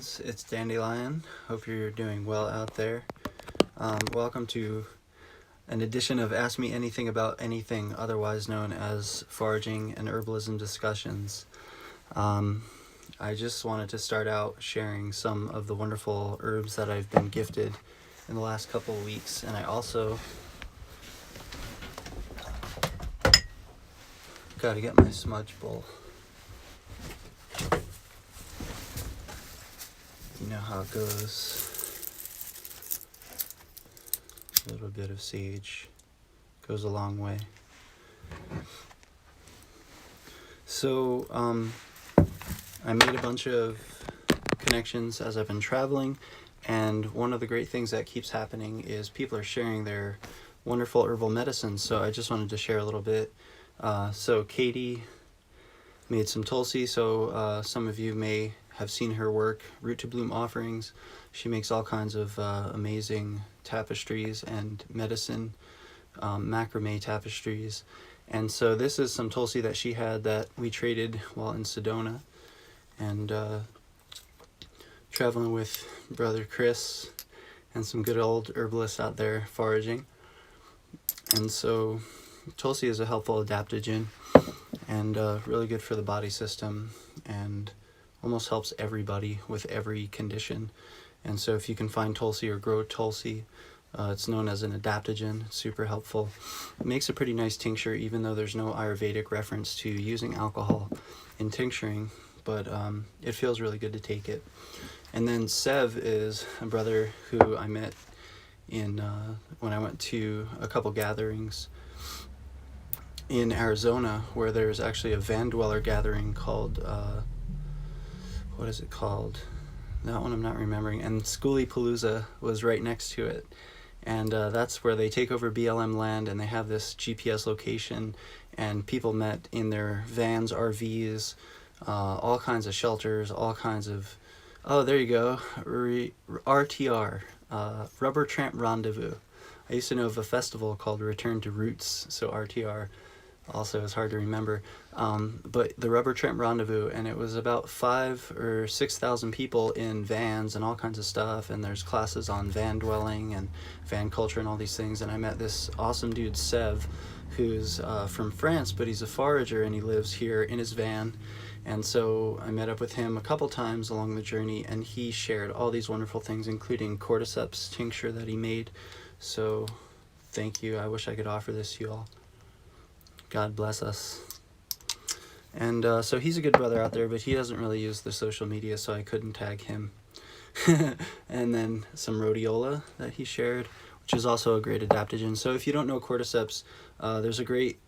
friends, it's Dandelion. Hope you're doing well out there. Welcome to an edition of Ask Me Anything About Anything, otherwise known as Foraging and Herbalism Discussions. I just wanted to start out sharing some of the wonderful herbs that I've been gifted in the last couple of weeks, and I also gotta get my smudge bowl. You know how it goes. A little bit of sage goes a long way. So, I made a bunch of connections as I've been traveling, and one of the great things that keeps happening is people are sharing their wonderful herbal medicines, so I just wanted to share a little bit. So Katie made some Tulsi, so some of you may have seen her work, Root to Bloom Offerings. She makes all kinds of amazing tapestries and medicine, macrame tapestries. And so this is some Tulsi that she had that we traded while in Sedona. And traveling with brother Chris and some good old herbalists out there foraging. And so Tulsi is a helpful adaptogen and really good for the body system and almost helps everybody with every condition. And so if you can find Tulsi or grow Tulsi, it's known as an adaptogen. It's super helpful. It makes a pretty nice tincture, even though there's no Ayurvedic reference to using alcohol in tincturing, but it feels really good to take it. And then Sev is a brother who I met in when I went to a couple gatherings in Arizona, where there's actually a Van Dweller gathering called what is it called? That one I'm not remembering. And Schoolie Palooza was right next to it. And that's where they take over BLM land, and they have this GPS location, and people met in their vans, RVs, all kinds of shelters, all kinds of, oh, there you go, RTR, Rubber Tramp Rendezvous. I used to know of a festival called Return to Roots, so RTR also is hard to remember, but the Rubber Tramp Rendezvous, and it was about 5,000 or 6,000 people in vans and all kinds of stuff, and there's classes on van dwelling and van culture and all these things. And I met this awesome dude Sev, who's from France, but he's a forager and he lives here in his van. And so I met up with him a couple times along the journey, and he shared all these wonderful things, including cordyceps tincture that he made. So thank you. I wish I could offer this to you all. God bless us. And so he's a good brother out there, but he doesn't really use the social media, so I couldn't tag him. And then some rhodiola that he shared, which is also a great adaptogen. So if you don't know cordyceps, there's a great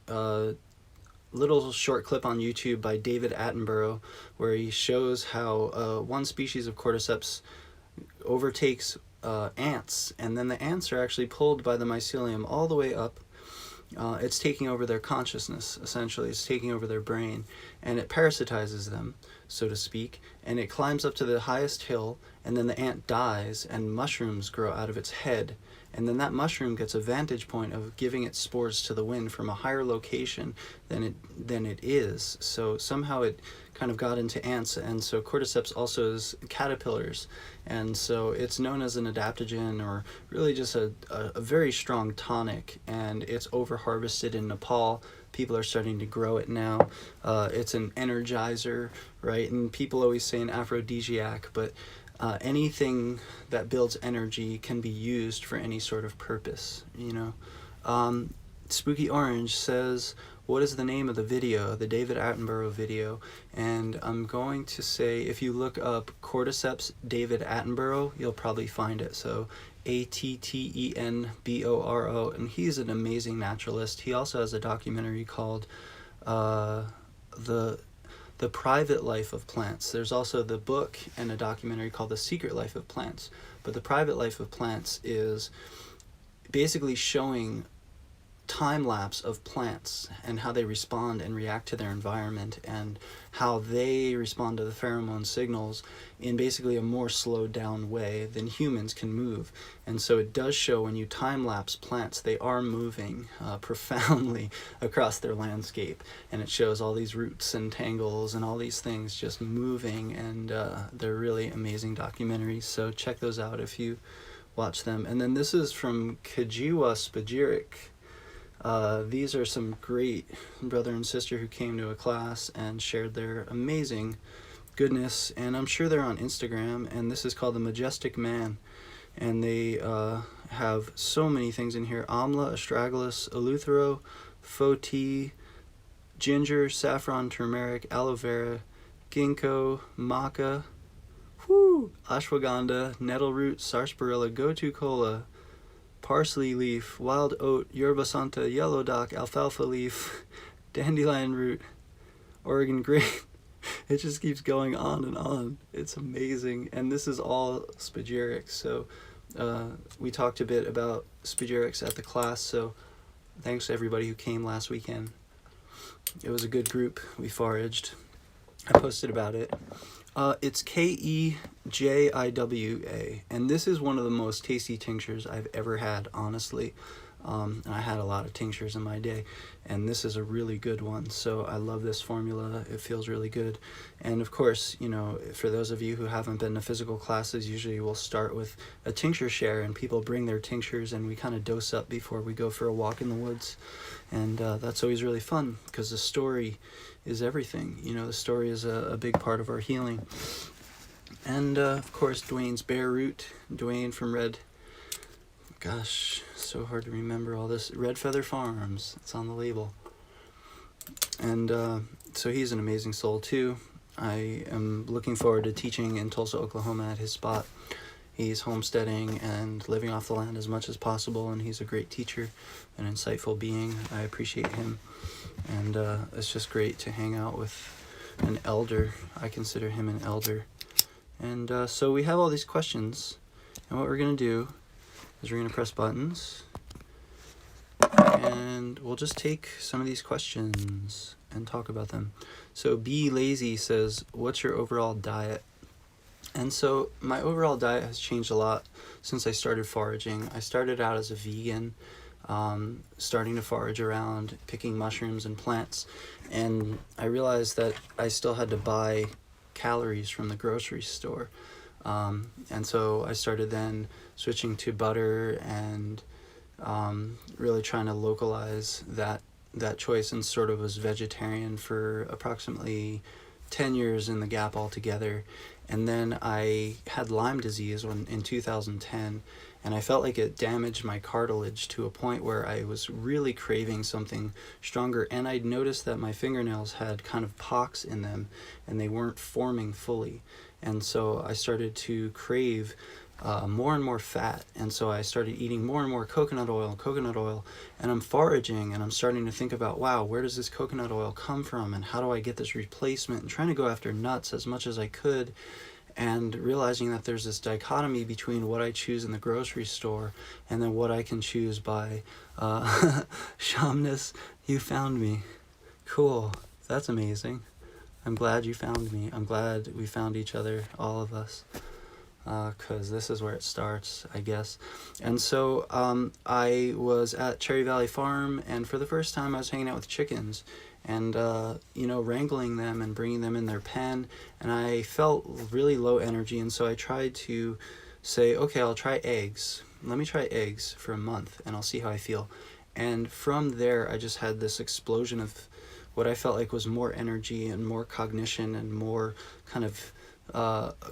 little short clip on YouTube by David Attenborough where he shows how one species of cordyceps overtakes ants, and then the ants are actually pulled by the mycelium all the way up. It's taking over their consciousness, essentially. It's taking over their brain, and it parasitizes them, so to speak, and it climbs up to the highest hill, and then the ant dies, and mushrooms grow out of its head, and then that mushroom gets a vantage point of giving its spores to the wind from a higher location than it is. So somehow it kind of got into ants, and so cordyceps also is caterpillars, and so it's known as an adaptogen, or really just a very strong tonic, and it's over harvested in Nepal. People are starting to grow it now. It's an energizer, right? And people always say an aphrodisiac, but anything that builds energy can be used for any sort of purpose, you know. Spooky Orange says, what is the name of the video, the David Attenborough video? And I'm going to say, if you look up cordyceps David Attenborough, you'll probably find it. So Attenboro, and he's an amazing naturalist. He also has a documentary called The Private Life of Plants. There's also the book and a documentary called The Secret Life of Plants. But The Private Life of Plants is basically showing time lapse of plants and how they respond and react to their environment, and how they respond to the pheromone signals in basically a more slowed down way than humans can move. And so it does show, when you time lapse plants, they are moving profoundly across their landscape, and it shows all these roots and tangles and all these things just moving, and they're really amazing documentaries, so check those out if you watch them. And then this is from Kajiwa Spagyric. These are some great brother and sister who came to a class and shared their amazing goodness, and I'm sure they're on Instagram, and this is called the Majestic Man, and they have so many things in here: amla, astragalus, eleuthero, faux tea, ginger, saffron, turmeric, aloe vera, ginkgo, maca, ashwagandha, nettle root, sarsaparilla, gotu kola, parsley leaf, wild oat, yerba santa, yellow dock, alfalfa leaf, dandelion root, Oregon grape. It just keeps going on and on. It's amazing. And this is all spagyrics. So we talked a bit about spagyrics at the class. So thanks to everybody who came last weekend. It was a good group. We foraged. I posted about it. It's Kejiwa, and this is one of the most tasty tinctures I've ever had, honestly. And I had a lot of tinctures in my day, and this is a really good one. So I love this formula. It feels really good. And of course, you know, for those of you who haven't been to physical classes, usually we'll start with a tincture share, and people bring their tinctures, and we kind of dose up before we go for a walk in the woods. And that's always really fun, because the story is everything. You know, the story is a big part of our healing. And of course, Dwayne's Bear Root. Dwayne from so hard to remember all this. Red Feather Farms. It's on the label. And so he's an amazing soul too. I am looking forward to teaching in Tulsa, Oklahoma at his spot. He's homesteading and living off the land as much as possible, and he's a great teacher, an insightful being. I appreciate him. And it's just great to hang out with an elder. I consider him an elder. And so we have all these questions, and what we're going to do is we're going to press buttons, and we'll just take some of these questions and talk about them. So Be Lazy says, what's your overall diet? And so my overall diet has changed a lot since I started foraging. I started out as a vegan, starting to forage around, picking mushrooms and plants, and I realized that I still had to buy calories from the grocery store. And so I started then switching to butter and really trying to localize that choice, and sort of was vegetarian for approximately 10 years in the gap altogether. And then I had Lyme disease in 2010, and I felt like it damaged my cartilage to a point where I was really craving something stronger. And I'd noticed that my fingernails had kind of pocks in them, and they weren't forming fully. And so I started to crave more and more fat, and so I started eating more and more coconut oil, and I'm foraging, and I'm starting to think about, wow, where does this coconut oil come from, and how do I get this replacement, and trying to go after nuts as much as I could, and realizing that there's this dichotomy between what I choose in the grocery store and then what I can choose by Shamnus, you found me. Cool. That's amazing. I'm glad you found me. I'm glad we found each other, all of us. Because this is where it starts, I guess. And so I was at Cherry Valley Farm, and for the first time I was hanging out with chickens, and wrangling them and bringing them in their pen, and I felt really low energy, and so I tried to say, okay, I'll try eggs. Let me try eggs for a month, and I'll see how I feel. And from there, I just had this explosion of what I felt like was more energy and more cognition and more kind of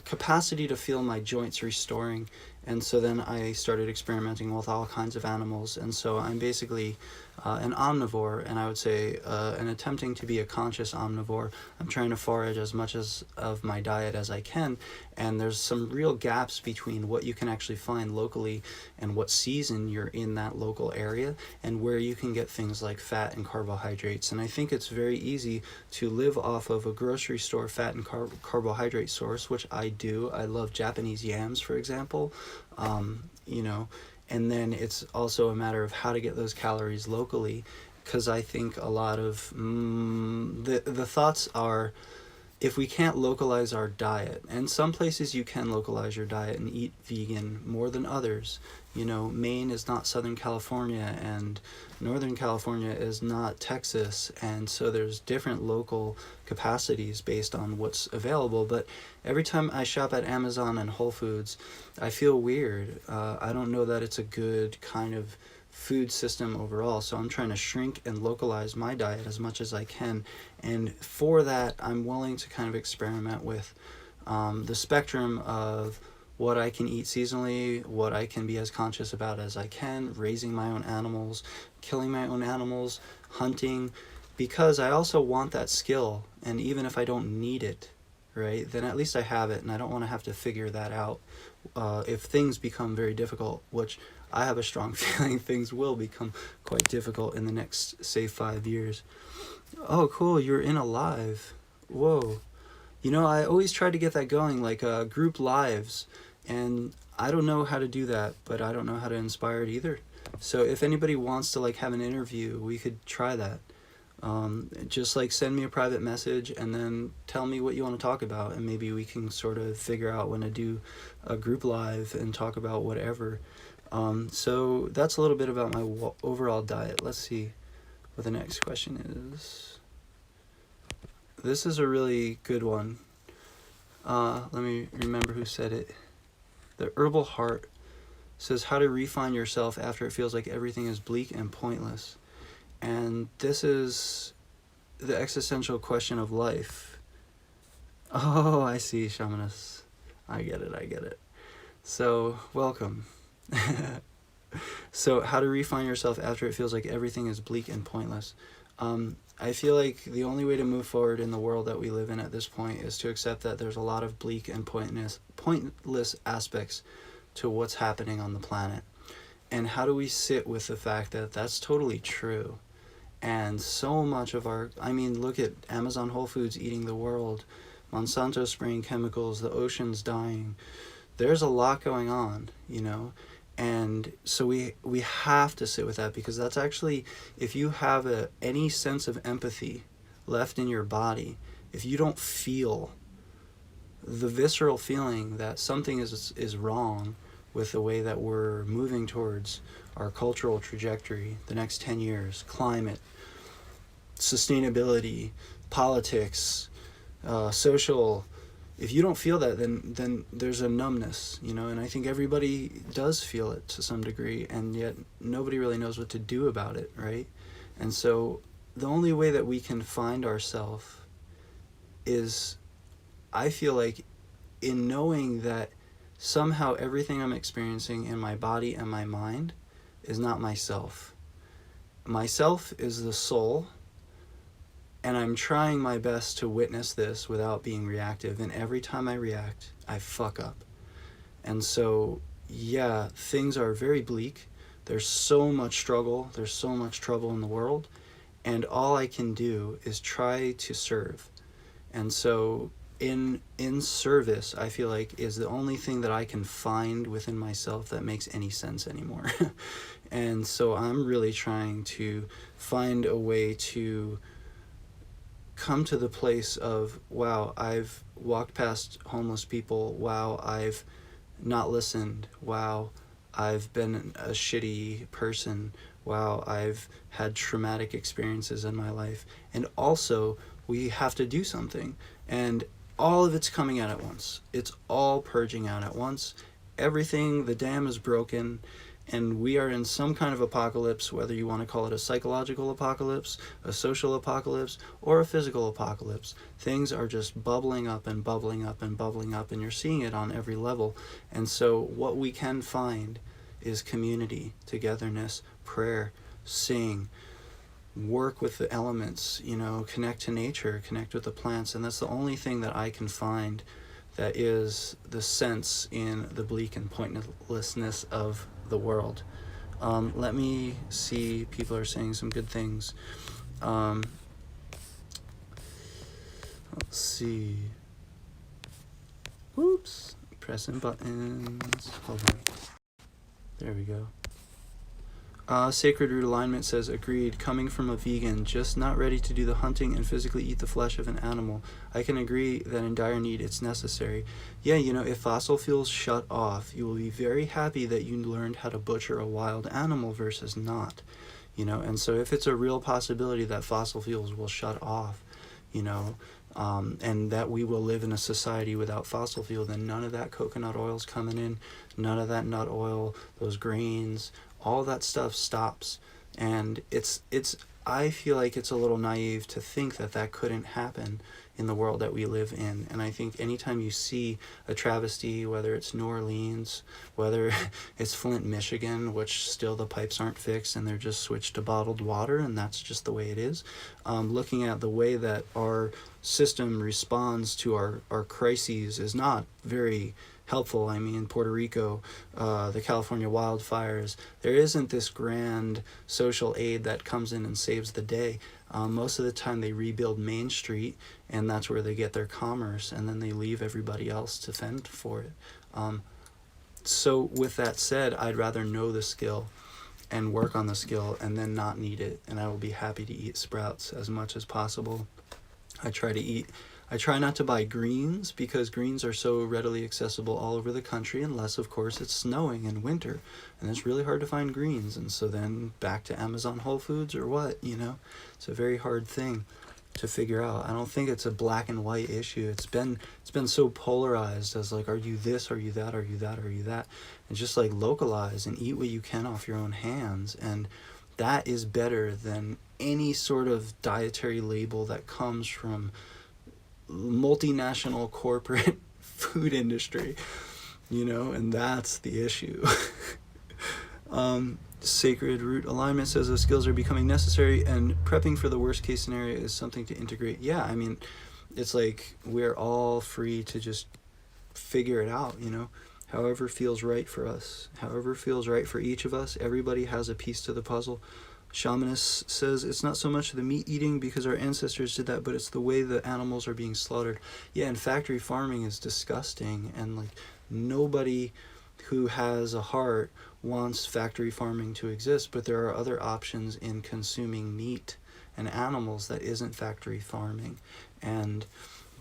capacity to feel my joints restoring. And so then I started experimenting with all kinds of animals, and so I'm basically an omnivore, and I would say and attempting to be a conscious omnivore. I'm trying to forage as much of my diet as I can, and there's some real gaps between what you can actually find locally and what season you're in that local area, and where you can get things like fat and carbohydrates. And I think it's very easy to live off of a grocery store fat and carbohydrate source, which I do. I love Japanese yams, for example. And then it's also a matter of how to get those calories locally, because I think a lot of the thoughts are, if we can't localize our diet, and some places you can localize your diet and eat vegan more than others. You know, Maine is not Southern California, and Northern California is not Texas, and so there's different local capacities based on what's available. But every time I shop at Amazon and Whole Foods, I feel weird. I don't know that it's a good kind of food system overall, so I'm trying to shrink and localize my diet as much as I can, and for that I'm willing to kind of experiment with the spectrum of what I can eat seasonally, what I can be as conscious about as I can, raising my own animals, killing my own animals, hunting, because I also want that skill, and even if I don't need it, right, then at least I have it, and I don't want to have to figure that out if things become very difficult, which I have a strong feeling things will become quite difficult in the next, say, 5 years. Oh, cool, you're in a live. Whoa. You know, I always try to get that going, like group lives, and I don't know how to do that, but I don't know how to inspire it either. So if anybody wants to like have an interview, we could try that. Just like send me a private message and then tell me what you want to talk about, and maybe we can sort of figure out when to do a group live and talk about whatever. So that's a little bit about my overall diet. Let's see what the next question is. This is a really good one. Let me remember who said it. The Herbal Heart says, how to refine yourself after it feels like everything is bleak and pointless. And this is the existential question of life. Oh, I see, Shamaness. I get it. So, welcome. So, how to refine yourself after it feels like everything is bleak and pointless. I feel like the only way to move forward in the world that we live in at this point is to accept that there's a lot of bleak and pointless aspects to what's happening on the planet. And how do we sit with the fact that that's totally true? And so much of look at Amazon Whole Foods eating the world, Monsanto spraying chemicals, the oceans dying. There's a lot going on, you know? And so we have to sit with that, because that's actually, if you have any sense of empathy left in your body, if you don't feel the visceral feeling that something is wrong with the way that we're moving towards our cultural trajectory, the next 10 years, climate, sustainability, politics, social, if you don't feel that, then there's a numbness, you know, and I think everybody does feel it to some degree, and yet nobody really knows what to do about it, right? And so the only way that we can find ourselves is, I feel like, in knowing that somehow everything I'm experiencing in my body and my mind is not myself. Myself is the soul, and I'm trying my best to witness this without being reactive. And every time I react, I fuck up. And so, yeah, things are very bleak. There's so much struggle. There's so much trouble in the world. And all I can do is try to serve. And so in service, I feel like, is the only thing that I can find within myself that makes any sense anymore. And so I'm really trying to find a way to come to the place of, wow, I've walked past homeless people, wow, I've not listened, wow, I've been a shitty person, wow, I've had traumatic experiences in my life, and also we have to do something, and all of it's coming out at once. It's all purging out at once. Everything, the dam is broken, and we are in some kind of apocalypse, whether you want to call it a psychological apocalypse, a social apocalypse, or a physical apocalypse. Things are just bubbling up and bubbling up and bubbling up, and you're seeing it on every level. And so what we can find is community, togetherness, prayer, sing, work with the elements, you know, connect to nature, connect with the plants. And that's the only thing that I can find that is the sense in the bleak and pointlessness of the world. Let me see, people are saying some good things. Let's see. Whoops, pressing buttons. Hold on. There we go. Sacred Root Alignment says, agreed, coming from a vegan, just not ready to do the hunting and physically eat the flesh of an animal. I can agree that in dire need it's necessary. Yeah, if fossil fuels shut off, you will be very happy that you learned how to butcher a wild animal versus not. And so if it's a real possibility that fossil fuels will shut off, and that we will live in a society without fossil fuel, then none of that coconut oil's coming in, none of that nut oil, those grains, all that stuff stops. And I feel like it's a little naive to think that that couldn't happen in the world that we live in. And I think anytime you see a travesty, whether it's New Orleans, whether it's Flint, Michigan, which still the pipes aren't fixed and they're just switched to bottled water, and that's just the way it is, looking at the way that our system responds to our crises is not very helpful. I mean, Puerto Rico, the California wildfires, there isn't this grand social aid that comes in and saves the day. Most of the time they rebuild Main Street, and that's where they get their commerce, and then they leave everybody else to fend for it. So with that said, I'd rather know the skill and work on the skill and then not need it, and I will be happy to eat sprouts as much as possible. I try not to buy greens because greens are so readily accessible all over the country, unless of course it's snowing in winter, and it's really hard to find greens. And so then back to Amazon Whole Foods or what, it's a very hard thing to figure out. I don't think it's a black and white issue. It's been so polarized as like, are you this, are you that, are you that, are you that, and just like localize and eat what you can off your own hands. And that is better than any sort of dietary label that comes from multinational corporate food industry, and that's the issue. Sacred Root Alignment says those skills are becoming necessary, and prepping for the worst case scenario is something to integrate. Yeah, I mean, it's like we're all free to just figure it out, however feels right for us, however feels right for each of us. Everybody has a piece to the puzzle. Shamanist says it's not so much the meat eating because our ancestors did that, but it's the way the animals are being slaughtered. Yeah, and factory farming is disgusting, and like nobody who has a heart wants factory farming to exist, but there are other options in consuming meat and animals that isn't factory farming, and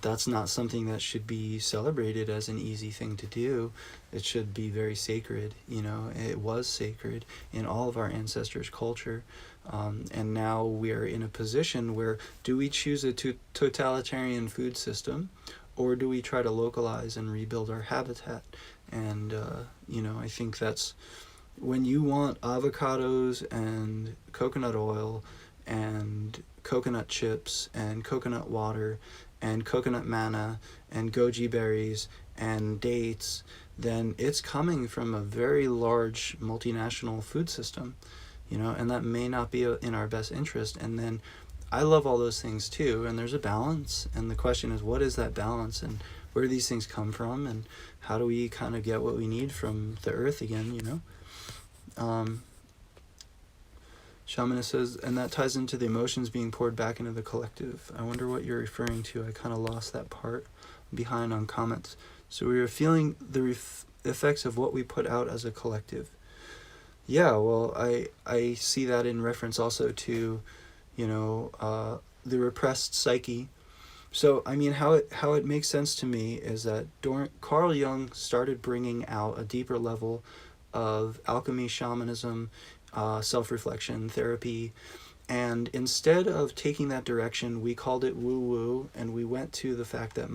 that's not something that should be celebrated as an easy thing to do. It should be very sacred. It was sacred in all of our ancestors' culture. And now we are in a position where, do we choose a totalitarian food system, or do we try to localize and rebuild our habitat? And, I think that's when you want avocados and coconut oil and coconut chips and coconut water and coconut manna and goji berries and dates, then it's coming from a very large multinational food system, and that may not be in our best interest. And then I love all those things too, and there's a balance, and the question is, what is that balance, and where do these things come from, and how do we kind of get what we need from the earth again, Shamanist says, and that ties into the emotions being poured back into the collective. I wonder what you're referring to. I kind of lost that part. I'm behind on comments. So we were feeling the effects of what we put out as a collective. Yeah, well, I see that in reference also to, the repressed psyche. So, I mean, how it makes sense to me is that Carl Jung started bringing out a deeper level of alchemy, shamanism, self-reflection, therapy, and instead of taking that direction, we called it woo-woo, and we went to the fact that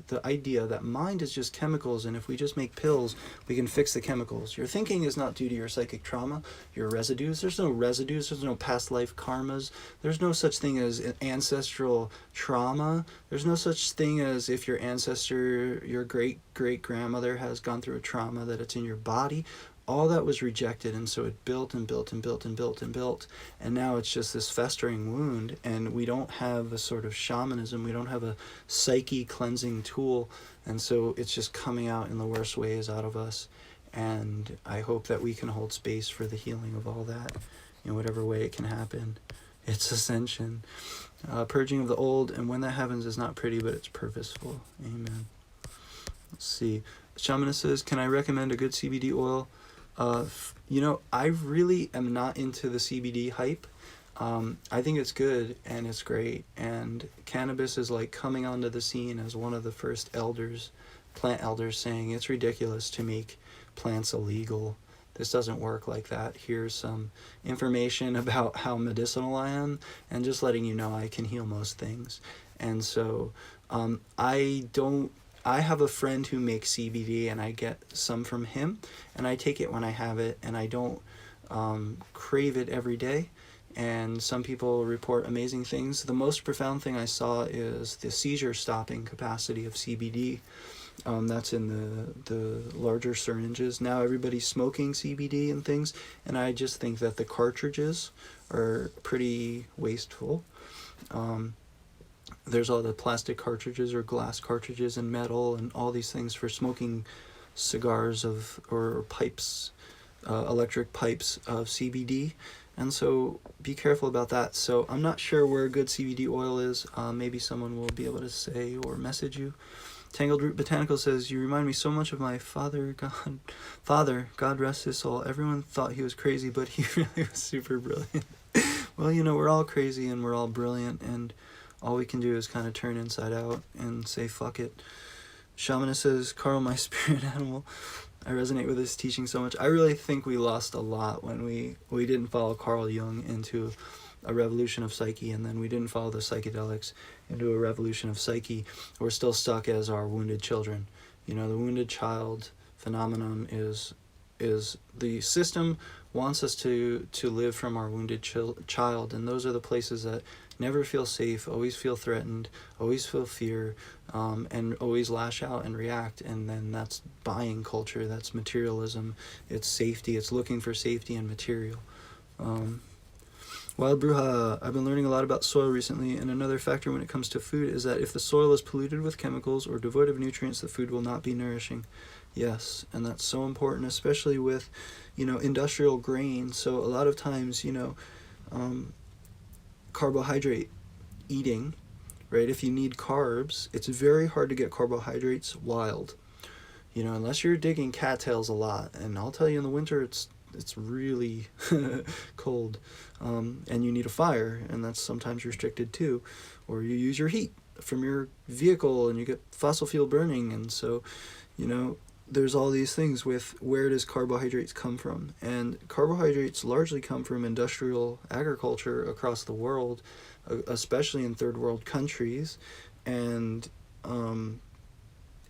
the idea that mind is just chemicals, and if we just make pills, we can fix the chemicals. Your thinking is not due to your psychic trauma, your residues. There's no residues, there's no past life karmas, there's no such thing as ancestral trauma, there's no such thing as if your ancestor, your great-great-grandmother has gone through a trauma that it's in your body. All that was rejected, and so it built and built and built and built and built, and now it's just this festering wound, and we don't have a sort of shamanism, we don't have a psyche cleansing tool, and so it's just coming out in the worst ways out of us. And I hope that we can hold space for the healing of all that in whatever way it can happen. It's ascension, purging of the old, and when that happens, it's not pretty, but it's purposeful. Amen. Let's see. Shamanist says, can I recommend a good CBD oil? I really am not into the CBD hype. I think it's good and it's great, and cannabis is like coming onto the scene as one of the first plant elders, saying it's ridiculous to make plants illegal. This doesn't work like that. Here's some information about how medicinal I am, and just letting you know I can heal most things. And so I have a friend who makes CBD, and I get some from him, and I take it when I have it, and I don't crave it every day. And some people report amazing things. The most profound thing I saw is the seizure stopping capacity of CBD. That's in the larger syringes. Now everybody's smoking CBD and things, and I just think that the cartridges are pretty wasteful. There's all the plastic cartridges or glass cartridges and metal and all these things for smoking cigars or pipes, electric pipes of CBD. And so be careful about that. So I'm not sure where good CBD oil is. Maybe someone will be able to say or message you. Tangled Root Botanical says, you remind me so much of my father, God rest his soul. Everyone thought he was crazy, but he really was super brilliant. Well, we're all crazy and we're all brilliant, and all we can do is kind of turn inside out and say, fuck it. Shamanist says, Carl, my spirit animal. I resonate with his teaching so much. I really think we lost a lot when we didn't follow Carl Jung into a revolution of psyche, and then we didn't follow the psychedelics into a revolution of psyche. We're still stuck as our wounded children. The wounded child phenomenon is the system wants us to live from our wounded child, and those are the places that never feel safe, always feel threatened, always feel fear, and always lash out and react. And then that's buying culture, that's materialism, it's safety, it's looking for safety and material. Wild Bruja, I've been learning a lot about soil recently, and another factor when it comes to food is that if the soil is polluted with chemicals or devoid of nutrients, the food will not be nourishing. Yes, and that's so important, especially with, industrial grain. So a lot of times, carbohydrate eating, right? If you need carbs, it's very hard to get carbohydrates wild, unless you're digging cattails a lot. And I'll tell you, in the winter, it's really cold, and you need a fire, and that's sometimes restricted too. Or you use your heat from your vehicle and you get fossil fuel burning. And so, there's all these things with where does carbohydrates come from, and carbohydrates largely come from industrial agriculture across the world, especially in third world countries. And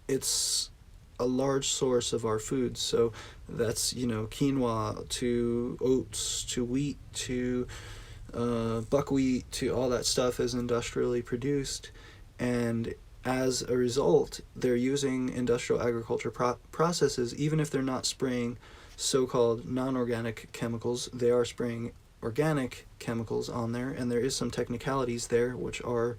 it's a large source of our food. So that's quinoa to oats to wheat to buckwheat to all that stuff is industrially produced, and as a result, they're using industrial agriculture processes. Even if they're not spraying so-called non-organic chemicals, they are spraying organic chemicals on there, and there is some technicalities there which are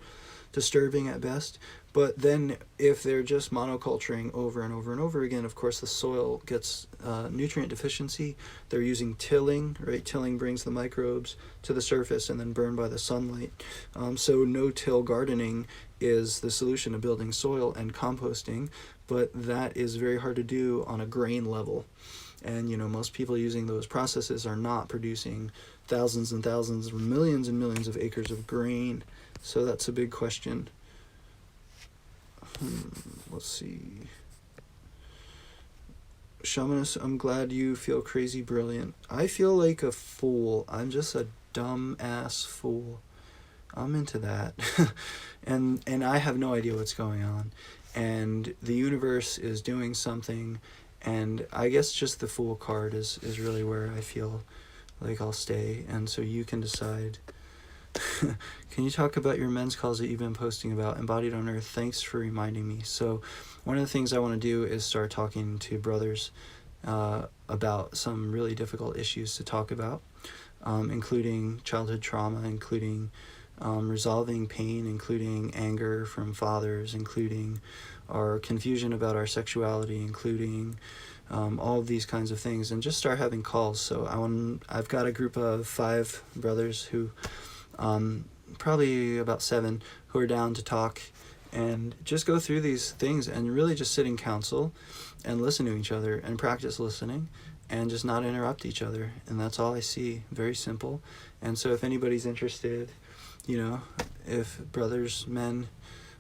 disturbing at best. But then if they're just monoculturing over and over and over again, of course the soil gets nutrient deficiency. They're using tilling, right? Tilling brings the microbes to the surface and then burned by the sunlight. So no-till gardening is the solution to building soil and composting, but that is very hard to do on a grain level. And most people using those processes are not producing thousands and thousands or millions and millions of acres of grain. So that's a big question. Let's see. Shamanist, I'm glad you feel crazy brilliant. I feel like a fool. I'm just a dumb ass fool. I'm into that. and I have no idea what's going on. And the universe is doing something, and I guess just the Fool card is really where I feel like I'll stay. And so you can decide. Can you talk about your men's calls that you've been posting about? Embodied on Earth. Thanks for reminding me. So one of the things I want to do is start talking to brothers about some really difficult issues to talk about, including childhood trauma, including resolving pain, including anger from fathers, including our confusion about our sexuality, including all of these kinds of things, and just start having calls. So I've got a group of 5 brothers who, probably about 7, who are down to talk and just go through these things and really just sit in council and listen to each other and practice listening and just not interrupt each other. And that's all I see. Very simple. And so if anybody's interested, you know, if brothers, men,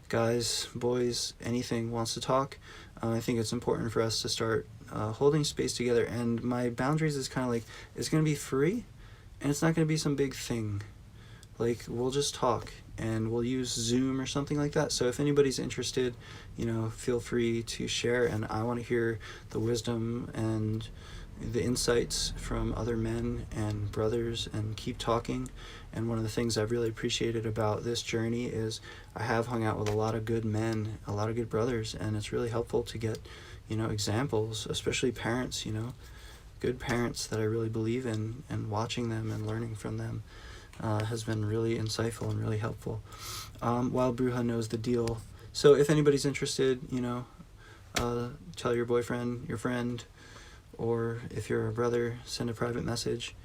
guys, boys, anything wants to talk, I think it's important for us to start holding space together. And my boundaries is kind of like, it's going to be free, and it's not going to be some big thing. Like, we'll just talk, and we'll use Zoom or something like that. So if anybody's interested, you know, feel free to share. And I want to hear the wisdom and the insights from other men and brothers, and keep talking. And one of the things I've really appreciated about this journey is I have hung out with a lot of good men, a lot of good brothers, and it's really helpful to get, you know, examples, especially parents, you know, good parents that I really believe in, and watching them and learning from them has been really insightful and really helpful. Wild Bruja knows the deal. So if anybody's interested, you know, tell your boyfriend, your friend, or if you're a brother, send a private message.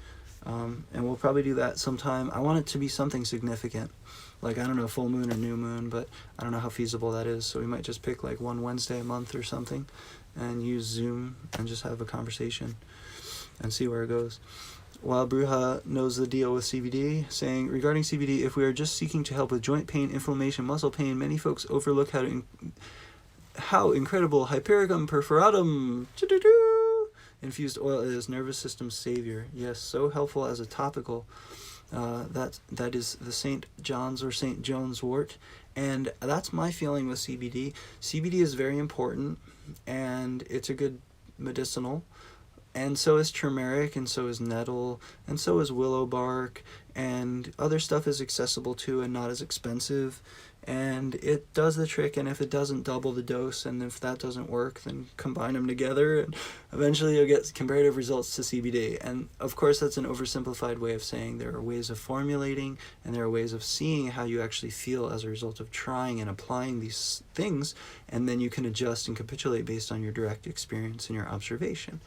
And we'll probably do that sometime. I want it to be something significant. Like, I don't know, full moon or new moon, but I don't know how feasible that is. So we might just pick like one Wednesday a month or something and use Zoom and just have a conversation and see where it goes. Wild Bruja knows the deal with CBD, saying, regarding CBD, if we are just seeking to help with joint pain, inflammation, muscle pain, many folks overlook how incredible Hypericum perforatum infused oil is, nervous system savior. Yes, so helpful as a topical. That is the St. John's or St. John's wort, and that's my feeling with CBD. CBD is very important, and it's a good medicinal, and so is turmeric, and so is nettle, and so is willow bark, and other stuff is accessible too and not as expensive, and it does the trick. And if it doesn't, double the dose, and if that doesn't work, then combine them together, and eventually you'll get comparative results to CBD. And of course, that's an oversimplified way of saying there are ways of formulating, and there are ways of seeing how you actually feel as a result of trying and applying these things, and then you can adjust and capitulate based on your direct experience and your observation.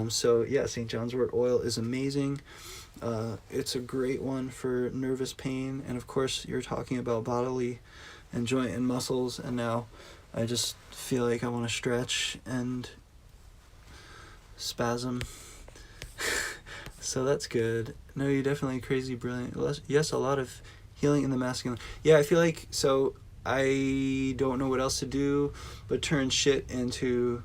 So yeah, St. John's wort oil is amazing. It's a great one for nervous pain, and of course you're talking about bodily and joint and muscles, and now I just feel like I want to stretch and spasm. So that's good. No, you're definitely crazy brilliant. Yes, a lot of healing in the masculine. Yeah, I feel like, so I don't know what else to do but turn shit into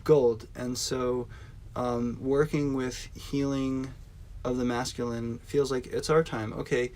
gold, and so working with healing of the masculine feels like it's our time. Okay,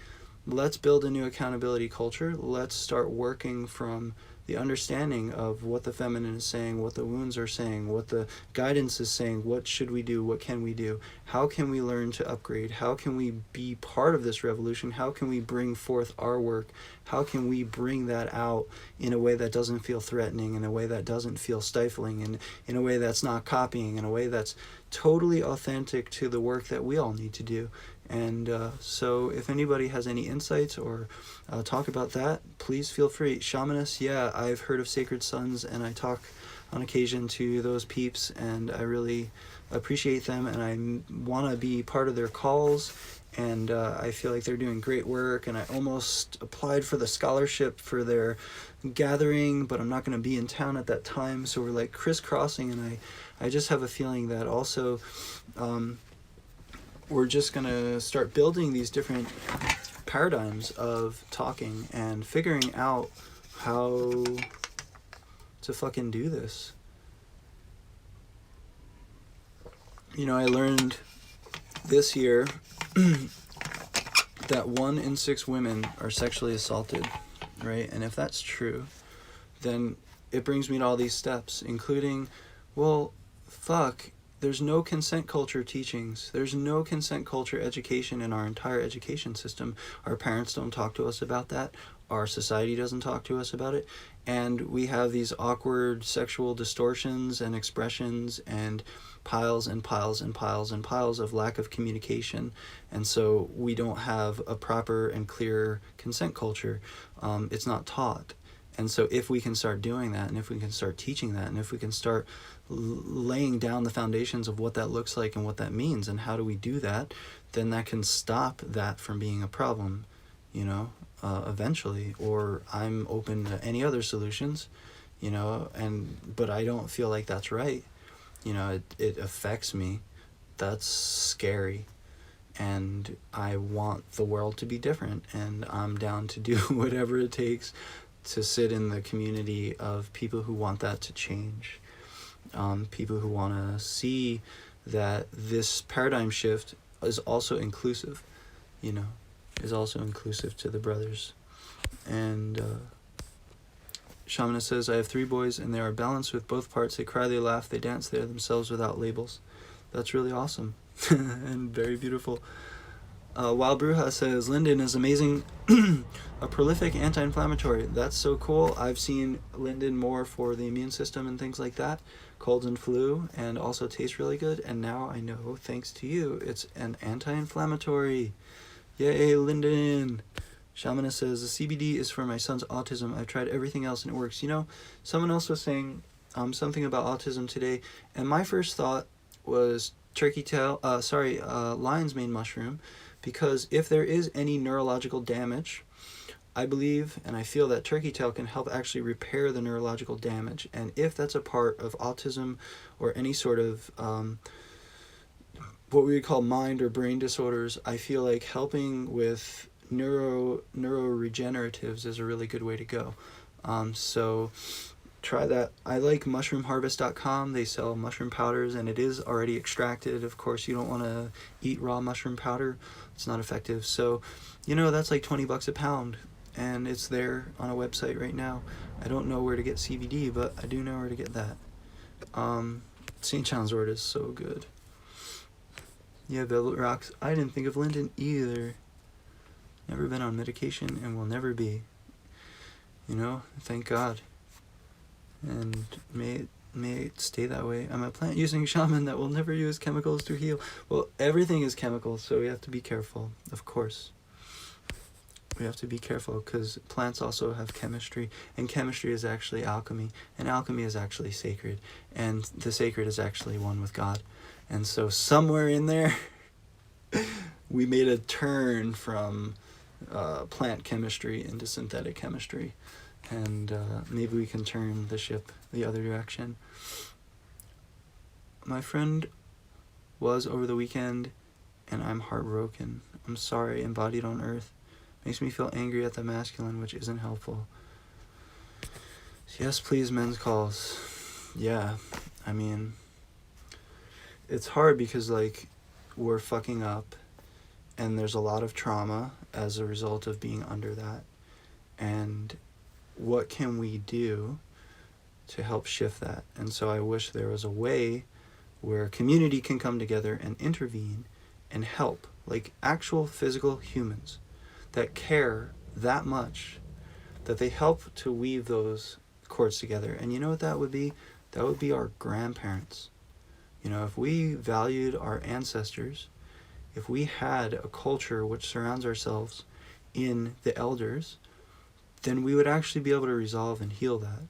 let's build a new accountability culture. Let's start working from the understanding of what the feminine is saying, what the wounds are saying, what the guidance is saying. What should we do? What can we do? How can we learn to upgrade? How can we be part of this revolution? How can we bring forth our work? How can we bring that out in a way that doesn't feel threatening, in a way that doesn't feel stifling, and in a way that's not copying, in a way that's totally authentic to the work that we all need to do? And so if anybody has any insights or talk about that, please feel free. Shamanists, yeah, I've heard of Sacred Sons, and I talk on occasion to those peeps, and I really appreciate them, and I want to be part of their calls, and I feel like they're doing great work, and I almost applied for the scholarship for their gathering, but I'm not going to be in town at that time, so we're like crisscrossing, and I just have a feeling that also we're just going to start building these different paradigms of talking and figuring out how to fucking do this. You know, I learned this year that 1 in 6 women are sexually assaulted, right? And if that's true, then it brings me to all these steps, including, well, fuck, there's no consent culture teachings. There's no consent culture education in our entire education system. Our parents don't talk to us about that. Our society doesn't talk to us about it. And we have these awkward sexual distortions and expressions and piles and piles and piles and piles of lack of communication. And so we don't have a proper and clear consent culture. It's not taught. And so if we can start doing that, and if we can start teaching that, and if we can start laying down the foundations of what that looks like and what that means and how do we do that, then that can stop that from being a problem, you know, eventually. Or I'm open to any other solutions, you know, but I don't feel like that's right. You know, it affects me. that's scary. And I want the world to be different, and I'm down to do whatever it takes to sit in the community of people who want that to change. People who want to see that this paradigm shift is also inclusive, is also inclusive to the brothers. And Shamana says, I have 3 boys, and they are balanced with both parts. They cry, they laugh, they dance, they are themselves without labels. That's really awesome and very beautiful. Wild Bruja says, Linden is amazing, a prolific anti-inflammatory. That's so cool. I've seen linden more for the immune system and things like that, colds and flu, and also tastes really good. And now I know, thanks to you, it's an anti-inflammatory. Yay, linden. Shamana says, the CBD is for my son's autism. I've tried everything else and it works. Someone else was saying something about autism today, and my first thought was lion's mane mushroom, because if there is any neurological damage, I believe and I feel that turkey tail can help actually repair the neurological damage. And if that's a part of autism or any sort of what we would call mind or brain disorders, I feel like helping with neuroregeneratives is a really good way to go. So try that. I like mushroomharvest.com. They sell mushroom powders, and it is already extracted. Of course, you don't want to eat raw mushroom powder. It's not effective. So, that's like $20 a pound, and it's there on a website right now. I don't know where to get CBD, but I do know where to get that. St. John's wort is so good. Yeah, Velvet Rocks. I didn't think of linden either. Never been on medication and will never be. Thank God. And may it stay that way. I'm a plant using shaman that will never use chemicals to heal. Well, everything is chemicals, so we have to be careful, of course. We have to be careful because plants also have chemistry, and chemistry is actually alchemy, and alchemy is actually sacred, and the sacred is actually one with God. And so somewhere in there, we made a turn from plant chemistry into synthetic chemistry. And maybe we can turn the ship the other direction. My friend was over the weekend, and I'm heartbroken. I'm sorry, embodied on earth. Makes me feel angry at the masculine, which isn't helpful. Yes, please, men's calls. Yeah, I mean, it's hard because, we're fucking up, and there's a lot of trauma as a result of being under that. And what can we do to help shift that? And so I wish there was a way where community can come together and intervene and help, like actual physical humans that care that much, that they help to weave those cords together. And you know what that would be? That would be our grandparents. If we valued our ancestors, if we had a culture which surrounds ourselves in the elders, then we would actually be able to resolve and heal that.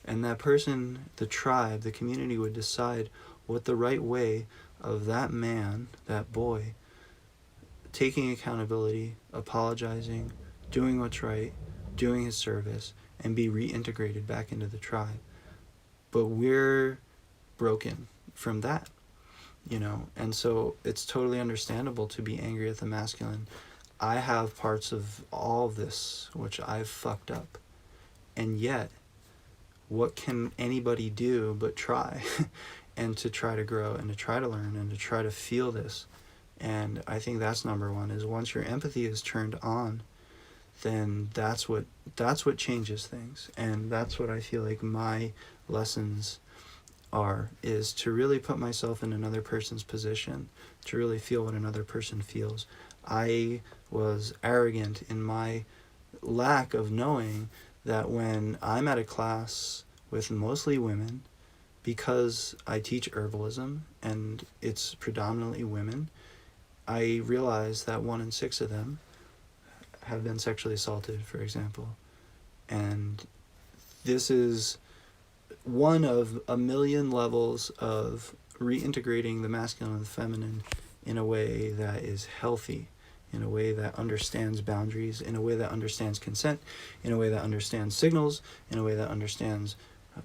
And that person, the tribe, the community would decide what the right way of that man, that boy, taking accountability, apologizing, doing what's right, doing his service, and be reintegrated back into the tribe. But we're broken from that, and so it's totally understandable to be angry at the masculine. I have parts of all of this which I've fucked up, and yet what can anybody do but try and to try to grow and to try to learn and to try to feel this. And I think that's number one, is once your empathy is turned on, then that's what changes things. And that's what I feel like my lessons is to really put myself in another person's position, to really feel what another person feels. I was arrogant in my lack of knowing that when I'm at a class with mostly women, because I teach herbalism and it's predominantly women, I realize that 1 in 6 of them have been sexually assaulted, for example. And this is one of a million levels of reintegrating the masculine and the feminine in a way that is healthy, in a way that understands boundaries, in a way that understands consent, in a way that understands signals, in a way that understands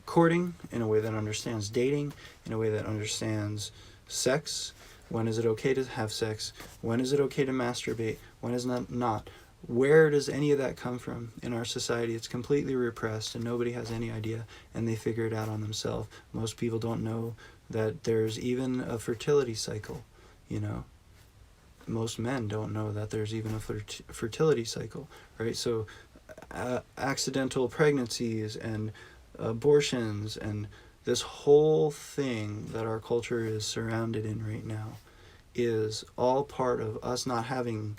courting, in a way that understands dating, in a way that understands sex, When is it okay to have sex? When is it okay to masturbate? When is it not? Where does any of that come from in our society? It's completely repressed and nobody has any idea, and they figure it out on themselves. Most people don't know that there's even a fertility cycle, you know. Most men don't know that there's even a fertility cycle, right? So accidental pregnancies and abortions and this whole thing that our culture is surrounded in right now is all part of us not having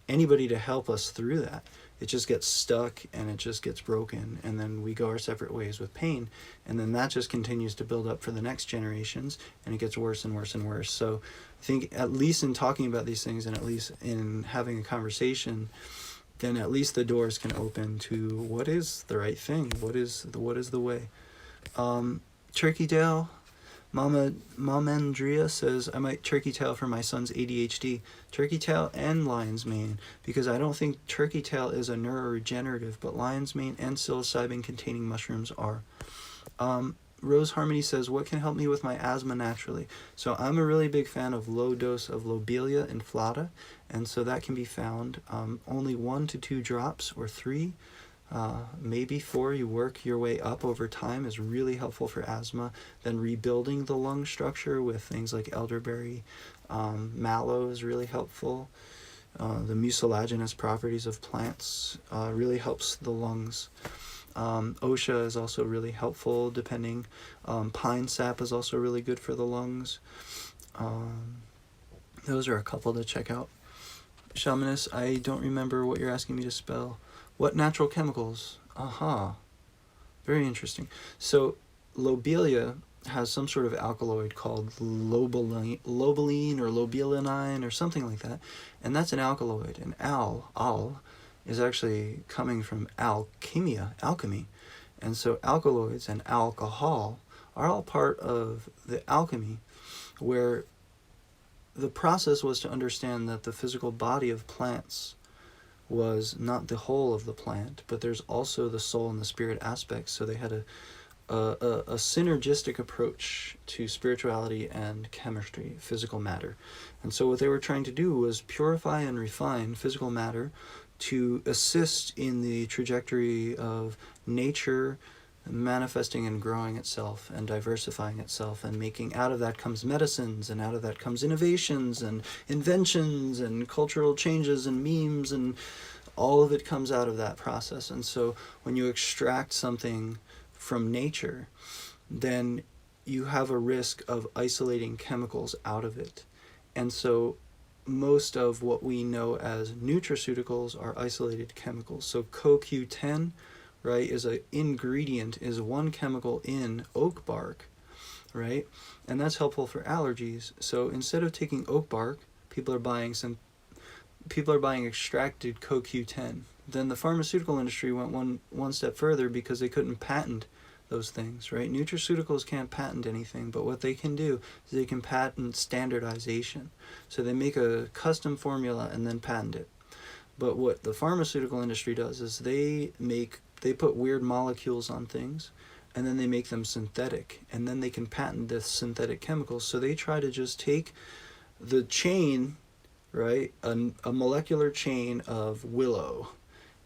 anybody to help us through that. It just gets stuck and it just gets broken, and then we go our separate ways with pain, and then that just continues to build up for the next generations, and it gets worse and worse and worse. So I think at least in talking about these things, and at least in having a conversation, then at least the doors can open to what is the right thing, what is the way. Turkey tail, Mama Andrea says, I might turkey tail for my son's ADHD. Turkey tail and lion's mane, because I don't think turkey tail is a neuroregenerative, but lion's mane and psilocybin containing mushrooms are. Rose Harmony says, what can help me with my asthma naturally? So I'm a really big fan of low dose of lobelia inflata, and so that can be found only 1 to 2 drops or 3. Maybe 4. You work your way up over time is really helpful for asthma. Then rebuilding the lung structure with things like elderberry, mallow is really helpful. The mucilaginous properties of plants really helps the lungs. Osha is also really helpful depending. Pine sap is also really good for the lungs. Those are a couple to check out. Shamanist, I don't remember what you're asking me to spell. What natural chemicals? Aha. Very interesting. So lobelia has some sort of alkaloid called lobeline or lobelinine or something like that. And that's an alkaloid. And al is actually coming from alchemy. And so alkaloids and alcohol are all part of the alchemy, where the process was to understand that the physical body of plants was not the whole of the plant, but there's also the soul and the spirit aspects. So they had a synergistic approach to spirituality and chemistry, physical matter. And so what they were trying to do was purify and refine physical matter to assist in the trajectory of nature manifesting and growing itself and diversifying itself, and making out of that comes medicines, and out of that comes innovations and inventions and cultural changes and memes, and all of it comes out of that process. And so when you extract something from nature, then you have a risk of isolating chemicals out of it. And so most of what we know as nutraceuticals are isolated chemicals. So CoQ10, right, is an ingredient, is one chemical in oak bark, right? And that's helpful for allergies. So instead of taking oak bark, people are buying extracted CoQ10. Then the pharmaceutical industry went one step further because they couldn't patent those things, right? Nutraceuticals can't patent anything, but what they can do is they can patent standardization. So they make a custom formula and then patent it. But what the pharmaceutical industry does is they put weird molecules on things, and then they make them synthetic, and then they can patent the synthetic chemicals. So they try to just take the chain, right, a molecular chain of willow,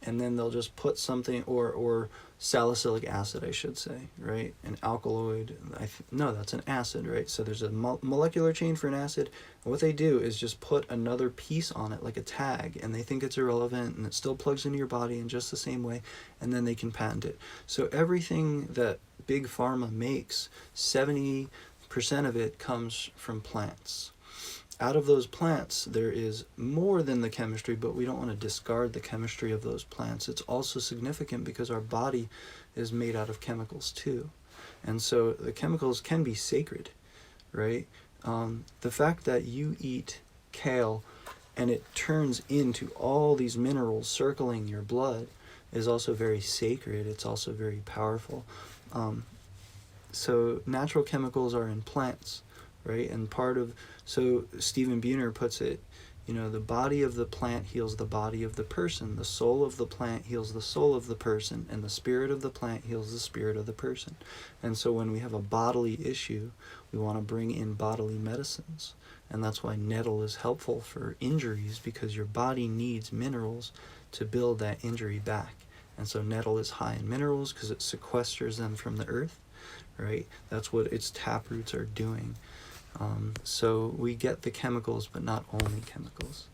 and then they'll just put something, or salicylic acid, I should say, right, an alkaloid, no, that's an acid, right? So there's a molecular chain for an acid, and what they do is just put another piece on it, like a tag, and they think it's irrelevant, and it still plugs into your body in just the same way, and then they can patent it. So everything that big pharma makes, 70% of it comes from plants. Out of those plants, there is more than the chemistry, but we don't want to discard the chemistry of those plants. It's also significant because our body is made out of chemicals too. And so the chemicals can be sacred, right? The fact that you eat kale and it turns into all these minerals circling your blood is also very sacred. It's also very powerful. So natural chemicals are in plants, right? And so Stephen Buhner puts it, the body of the plant heals the body of the person, the soul of the plant heals the soul of the person, and the spirit of the plant heals the spirit of the person. And so when we have a bodily issue, we want to bring in bodily medicines. And that's why nettle is helpful for injuries, because your body needs minerals to build that injury back. And so nettle is high in minerals because it sequesters them from the earth, right? That's what its tap roots are doing. So we get the chemicals, but not only chemicals.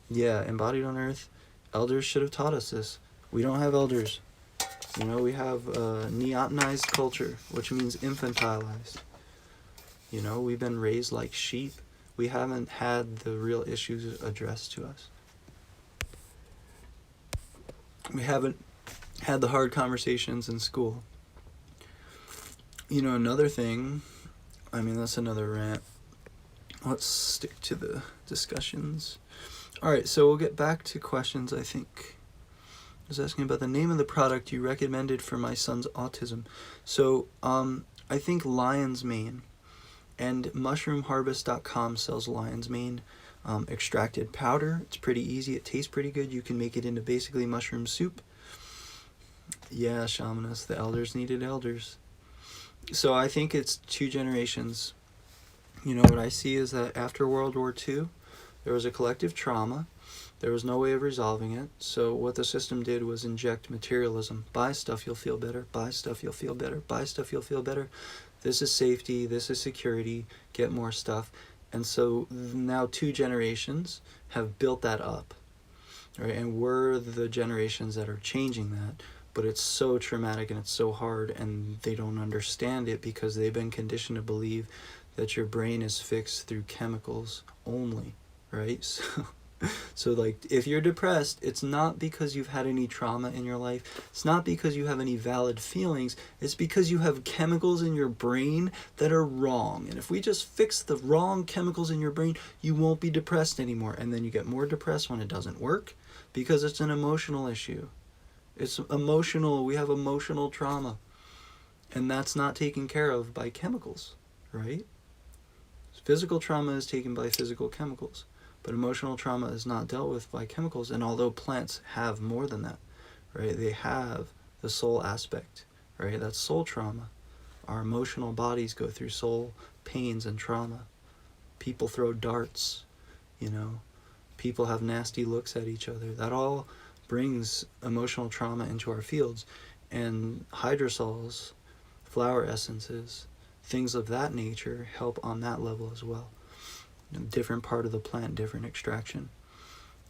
Yeah, embodied on earth, elders should have taught us this. We don't have elders. We have neotenized culture, which means infantilized. We've been raised like sheep. We haven't had the real issues addressed to us. We haven't had the hard conversations in school. Another thing, that's another rant. Let's stick to the discussions. All right, so we'll get back to questions, I think. I was asking about the name of the product you recommended for my son's autism. So, I think Lion's Mane, and mushroomharvest.com sells Lion's Mane extracted powder. It's pretty easy. It tastes pretty good. You can make it into basically mushroom soup. Yeah, Shamanist, the elders needed elders. So I think it's 2 generations. What I see is that after World War II, there was a collective trauma. There was no way of resolving it. So what the system did was inject materialism. Buy stuff, you'll feel better. Buy stuff, you'll feel better. Buy stuff, you'll feel better. This is safety. This is security. Get more stuff. And so now 2 generations have built that up. Right? And we're the generations that are changing that. But it's so traumatic and it's so hard, and they don't understand it because they've been conditioned to believe that your brain is fixed through chemicals only, right? So like, if you're depressed, it's not because you've had any trauma in your life. It's not because you have any valid feelings. It's because you have chemicals in your brain that are wrong. And if we just fix the wrong chemicals in your brain, you won't be depressed anymore. And then you get more depressed when it doesn't work because it's an emotional issue. It's emotional. We have emotional trauma. And that's not taken care of by chemicals, right? Physical trauma is taken by physical chemicals, but emotional trauma is not dealt with by chemicals. And although plants have more than that, right? They have the soul aspect, right? That's soul trauma. Our emotional bodies go through soul pains and trauma. People throw darts, People have nasty looks at each other. That all brings emotional trauma into our fields. And hydrosols, flower essences, things of that nature help on that level as well. Different part of the plant, different extraction.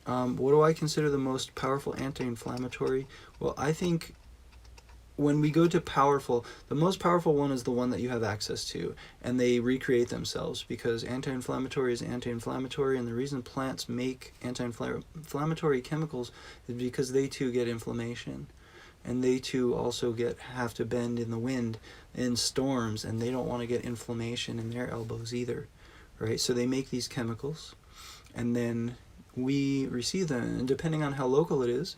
What do I consider the most powerful anti-inflammatory? Well, I think when we go to powerful, the most powerful one is the one that you have access to, and they recreate themselves, because anti-inflammatory is anti-inflammatory, and the reason plants make anti-inflammatory chemicals is because they too get inflammation. And they too also have to bend in the wind in storms, and they don't want to get inflammation in their elbows either, right? So they make these chemicals, and then we receive them, and depending on how local it is,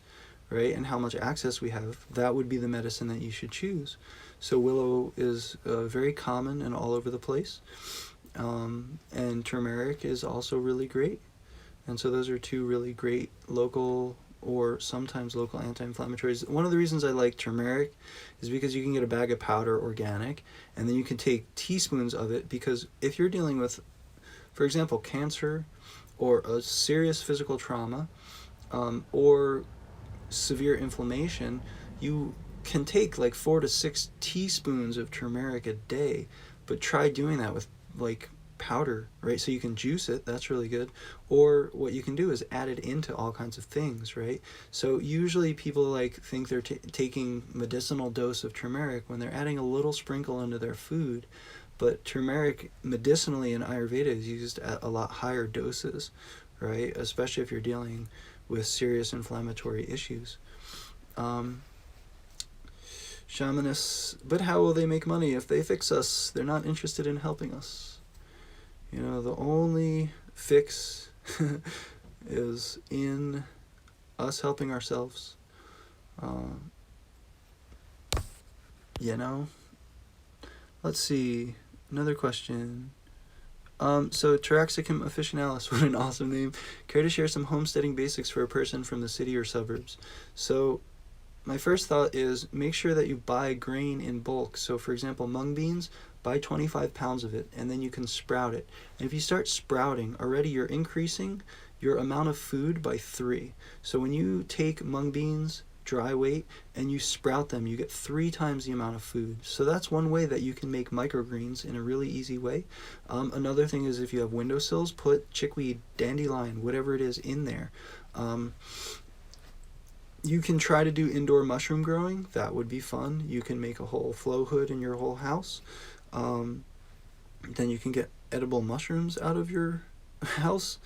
right, and how much access we have, that would be the medicine that you should choose. So willow is very common and all over the place, and turmeric is also really great. And so those are 2 really great local or sometimes local anti-inflammatories. One of the reasons I like turmeric is because you can get a bag of powder organic, and then you can take teaspoons of it, because if you're dealing with, for example, cancer or a serious physical trauma, or severe inflammation, you can take like 4 to 6 teaspoons of turmeric a day, but try doing that with like powder, right? So you can juice it, that's really good. Or what you can do is add it into all kinds of things, right? So usually people think they're taking medicinal dose of turmeric when they're adding a little sprinkle into their food. But turmeric medicinally in Ayurveda is used at a lot higher doses, right? Especially if you're dealing with serious inflammatory issues. Shamanists, but how will they make money if they fix us? They're not interested in helping us. The only fix is in us helping ourselves. Let's see. Another question. So Taraxacum officinalis, what an awesome name. Care to share some homesteading basics for a person from the city or suburbs? So my first thought is make sure that you buy grain in bulk. So for example, mung beans, buy 25 pounds of it, and then you can sprout it. And if you start sprouting, already you're increasing your amount of food by 3. So when you take mung beans, dry weight, and you sprout them, you get 3 times the amount of food. So that's one way that you can make microgreens in a really easy way. Another thing is, if you have windowsills, put chickweed, dandelion, whatever it is in there. You can try to do indoor mushroom growing. That would be fun. You can make a whole flow hood in your whole house. Then you can get edible mushrooms out of your house.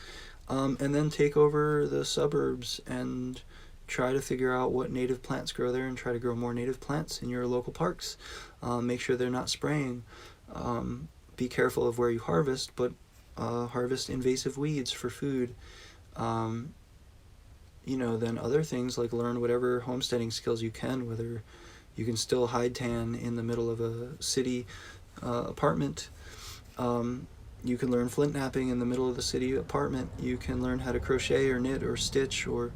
And then take over the suburbs and try to figure out what native plants grow there, and try to grow more native plants in your local parks. Make sure they're not spraying. Be careful of where you harvest, but harvest invasive weeds for food. Then other things like learn whatever homesteading skills you can, whether you can still hide tan in the middle of a city apartment. You can learn flint knapping in the middle of the city apartment. You can learn how to crochet or knit or stitch or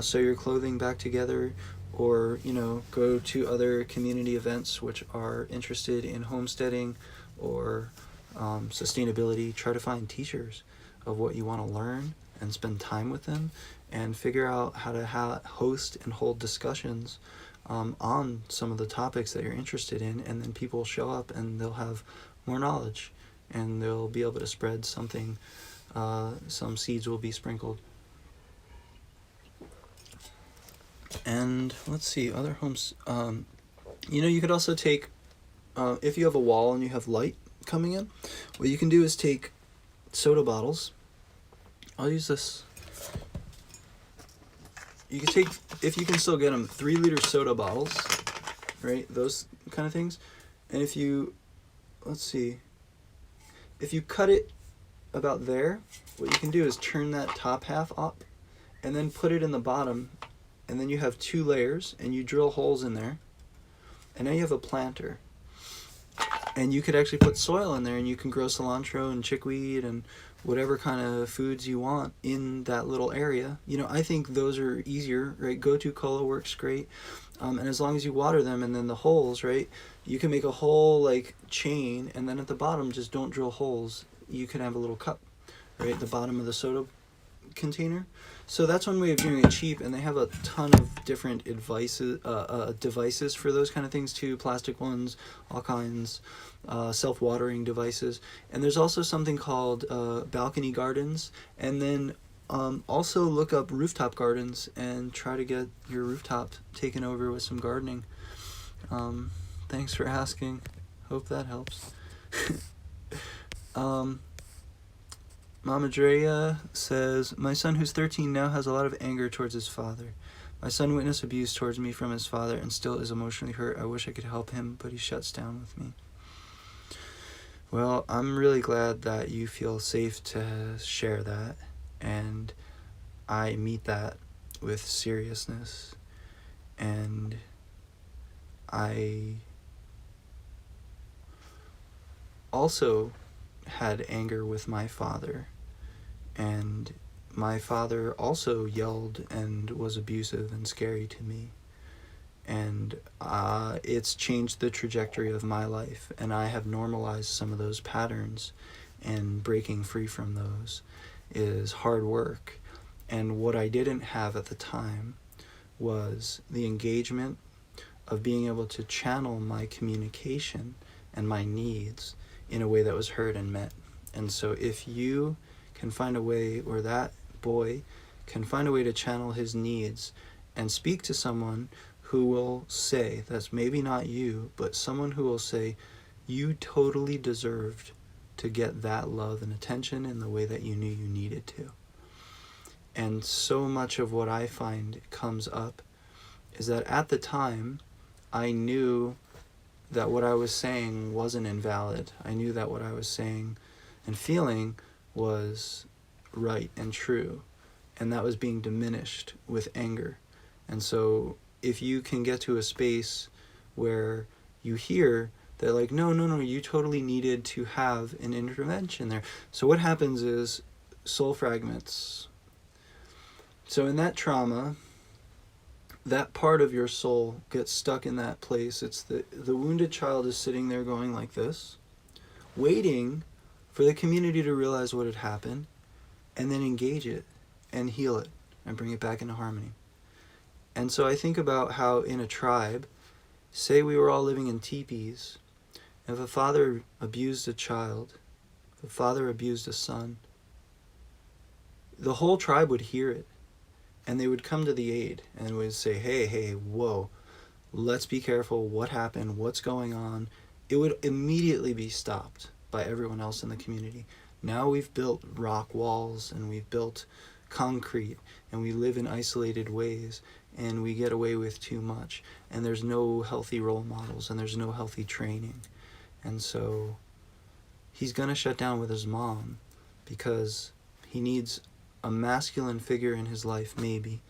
sew your clothing back together, or go to other community events which are interested in homesteading or sustainability. Try to find teachers of what you want to learn and spend time with them, and figure out how to host and hold discussions on some of the topics that you're interested in, and then people will show up and they'll have more knowledge, and they'll be able to spread something. Some seeds will be sprinkled. And let's see, other homes. You could also take, if you have a wall and you have light coming in, what you can do is take soda bottles. I'll use this. You can take, if you can still get them, 3-liter soda bottles, right? Those kind of things. And if you, if you cut it about there, what you can do is turn that top half up and then put it in the bottom, and then you have 2 layers, and you drill holes in there, and now you have a planter. And you could actually put soil in there, and you can grow cilantro and chickweed and whatever kind of foods you want in that little area. I think those are easier, right? Go-to cola works great. And as long as you water them, and then the holes, right? You can make a whole chain, and then at the bottom, just don't drill holes. You can have a little cup, right? At the bottom of the soda container. So that's one way of doing it cheap, and they have a ton of different devices for those kind of things too. Plastic ones, all kinds, self-watering devices. And there's also something called balcony gardens. And then also look up rooftop gardens and try to get your rooftop taken over with some gardening. Thanks for asking. Hope that helps. Mama Drea says, my son who's 13 now has a lot of anger towards his father. My son witnessed abuse towards me from his father and still is emotionally hurt. I wish I could help him, but he shuts down with me. Well, I'm really glad that you feel safe to share that, and I meet that with seriousness. And I also had anger with my father, and my father also yelled and was abusive and scary to me, and it's changed the trajectory of my life, and I have normalized some of those patterns, and breaking free from those is hard work. And what I didn't have at the time was the engagement of being able to channel my communication and my needs in a way that was heard and met. And so if you can find a way, or that boy can find a way to channel his needs and speak to someone who will say, that's maybe not you, but someone who will say, you totally deserved to get that love and attention in the way that you knew you needed to. And so much of what I find comes up is that at the time, I knew that what I was saying wasn't invalid. I knew that what I was saying and feeling was right and true, and that was being diminished with anger. And so if you can get to a space where you hear that no, you totally needed to have an intervention there. So what happens is soul fragments. So in that trauma, that part of your soul gets stuck in that place. It's the wounded child is sitting there going like this, waiting for the community to realize what had happened, and then engage it and heal it and bring it back into harmony. And so I think about how in a tribe, say we were all living in teepees, if a father abused a child, if a father abused a son, the whole tribe would hear it, and they would come to the aid and would say, hey, whoa, let's be careful, what happened, what's going on. It would immediately be stopped by everyone else in the community. Now we've built rock walls, and we've built concrete, and we live in isolated ways, and we get away with too much, and there's no healthy role models, and there's no healthy training. And so he's going to shut down with his mom because he needs a masculine figure in his life, maybe,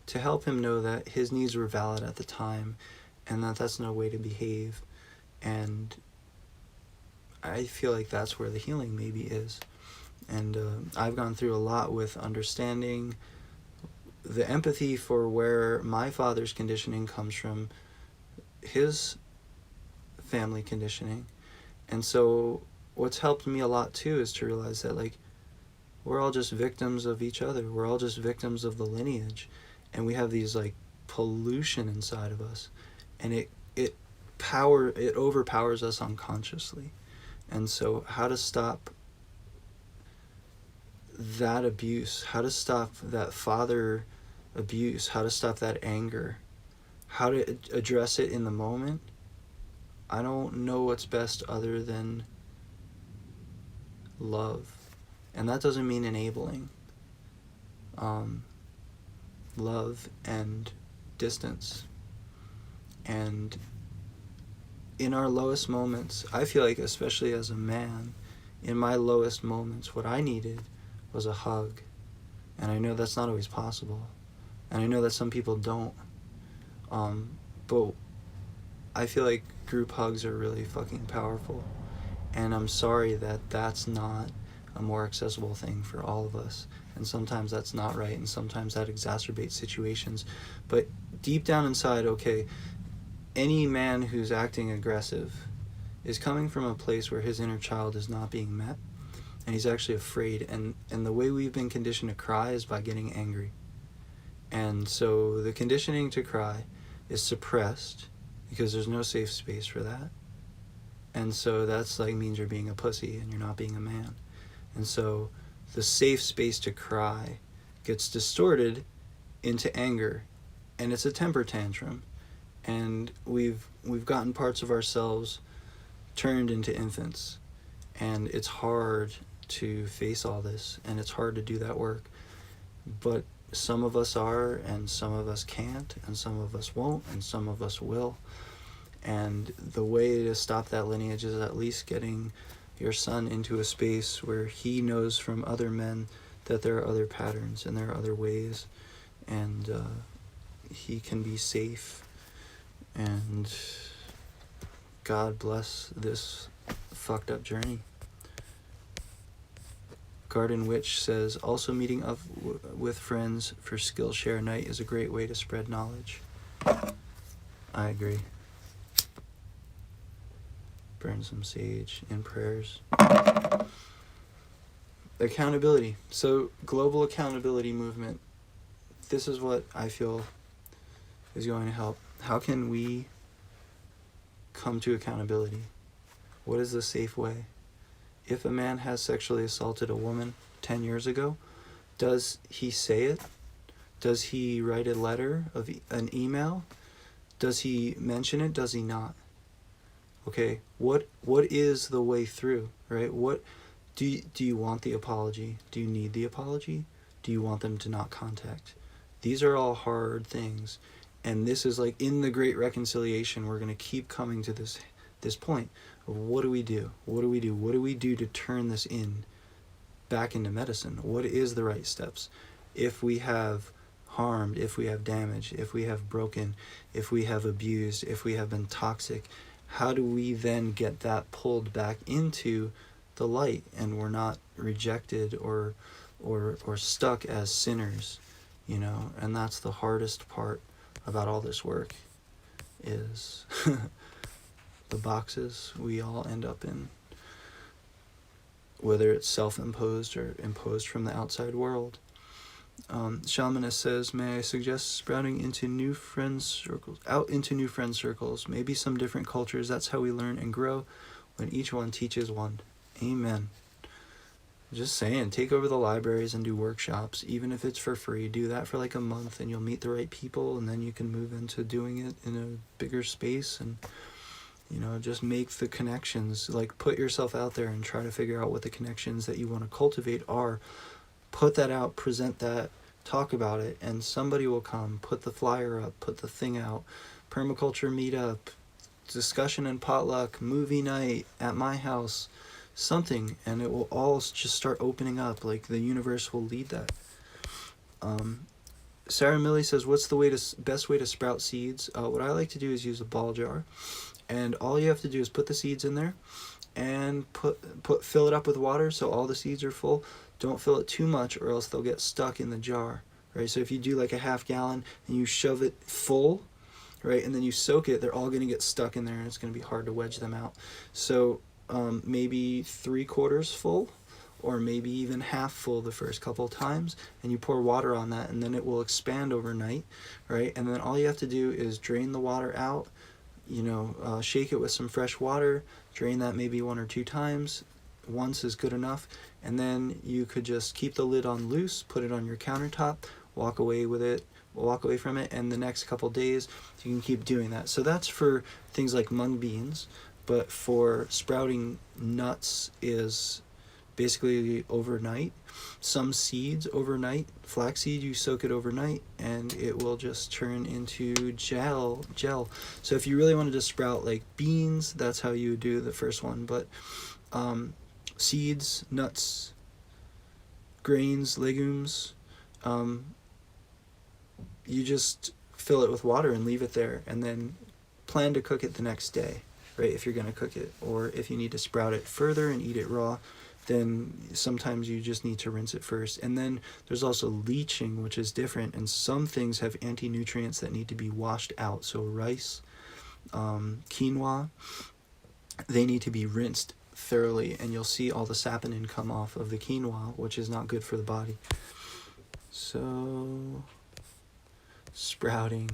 to help him know that his needs were valid at the time, and that that's no way to behave. And I feel like that's where the healing maybe is. And I've gone through a lot with understanding the empathy for where my father's conditioning comes from, his family conditioning. And so what's helped me a lot too is to realize that, like, we're all just victims of each other. We're all just victims of the lineage. And we have these, like, pollution inside of us. And it overpowers us unconsciously. And so how to stop that abuse, how to stop that father abuse, how to stop that anger, how to address it in the moment, I don't know what's best other than love. And that doesn't mean enabling. Love and distance. And in our lowest moments, I feel like, especially as a man, in my lowest moments, what I needed was a hug. And I know that's not always possible. And I know that some people don't. But I feel like group hugs are really fucking powerful. And I'm sorry that that's not a more accessible thing for all of us. And sometimes that's not right, and sometimes that exacerbates situations. But deep down inside, okay, any man who's acting aggressive is coming from a place where his inner child is not being met, and he's actually afraid. And the way we've been conditioned to cry is by getting angry. And so the conditioning to cry is suppressed because there's no safe space for that. And so that's like means you're being a pussy and you're not being a man. And so the safe space to cry gets distorted into anger, and it's a temper tantrum. And we've gotten parts of ourselves turned into infants, and it's hard to face all this, and it's hard to do that work. But some of us are, and some of us can't, and some of us won't, and some of us will. And the way to stop that lineage is at least getting your son into a space where he knows from other men that there are other patterns and there are other ways, and he can be safe. And God bless this fucked up journey. Garden Witch says, also meeting up with friends for Skillshare night is a great way to spread knowledge. I agree. Burn some sage in prayers. Accountability. So, global accountability movement. This is what I feel is going to help. How can we come to accountability? What is the safe way? If a man has sexually assaulted a woman 10 years ago, does he say it? Does he write a letter, an email? Does he mention it? Does he not? Okay, what is the way through, right? What do you want the apology? Do you need the apology? Do you want them to not contact? These are all hard things. And this is like in the Great Reconciliation, we're going to keep coming to this point of what do we do? What do we do? What do we do to turn this back into medicine? What is the right steps? If we have harmed, if we have damaged, if we have broken, if we have abused, if we have been toxic, how do we then get that pulled back into the light and we're not rejected or stuck as sinners, you know? And that's the hardest part about all this work is the boxes we all end up in, whether it's self-imposed or imposed from the outside world. Shamanist says, may I suggest sprouting into new friend circles, out into new friend circles, maybe some different cultures. That's how we learn and grow, when each one teaches one. Amen. Just saying, take over the libraries and do workshops, even if it's for free. Do that for like a month and you'll meet the right people, and then you can move into doing it in a bigger space, and just make the connections. Like, put yourself out there and try to figure out what the connections that you want to cultivate are. Put that out, present that, talk about it, and somebody will come. Put the flyer up, put the thing out. Permaculture meetup, discussion and potluck, movie night at my house, something, and it will all just start opening up. Like, the universe will lead that. Sarah Millie says, what's the best way to sprout seeds? What I like to do is use a ball jar, and all you have to do is put the seeds in there and fill it up with water so all the seeds are full. Don't fill it too much, or else they'll get stuck in the jar, right? So if you do like a half gallon and you shove it full, right, and then you soak it, they're all going to get stuck in there, and it's going to be hard to wedge them out. So maybe 3/4 full, or maybe even half full the first couple times, and you pour water on that, and then it will expand overnight, right? And then all you have to do is drain the water out, shake it with some fresh water, drain that maybe 1 or 2 times. Once is good enough, and then you could just keep the lid on loose, put it on your countertop, walk away from it, and the next couple days you can keep doing that. So that's for things like mung beans, but for sprouting nuts is basically overnight. Some seeds overnight. Flaxseed, you soak it overnight and it will just turn into gel. So if you really wanted to sprout like beans, that's how you do the first one. But seeds, nuts, grains, legumes, you just fill it with water and leave it there, and then plan to cook it the next day, right, if you're going to cook it. Or if you need to sprout it further and eat it raw, then sometimes you just need to rinse it first. And then there's also leaching, which is different, and some things have anti-nutrients that need to be washed out. So rice, quinoa, they need to be rinsed thoroughly, and you'll see all the saponin come off of the quinoa, which is not good for the body. So, sprouting.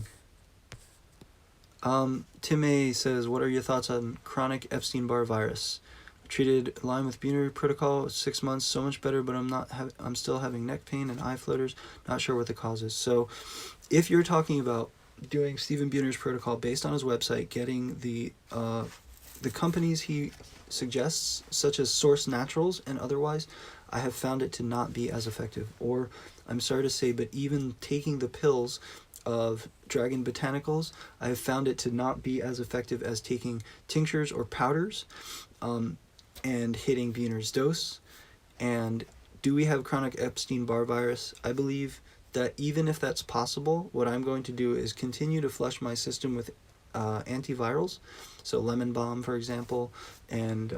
Tim A says, what are your thoughts on chronic Epstein-Barr virus? Treated Lyme with Buhner protocol, 6 months, so much better, but I'm still having neck pain and eye flutters. Not sure what the cause is. So, if you're talking about doing Stephen Buhner's protocol based on his website, getting the companies he suggests, such as Source Naturals and otherwise, I have found it to not be as effective. Or, I'm sorry to say, but even taking the pills of Dragon Botanicals, I have found it to not be as effective as taking tinctures or powders and hitting Buhner's dose. And do we have chronic Epstein-Barr virus? I believe that even if that's possible, what I'm going to do is continue to flush my system with antivirals, so lemon balm, for example, and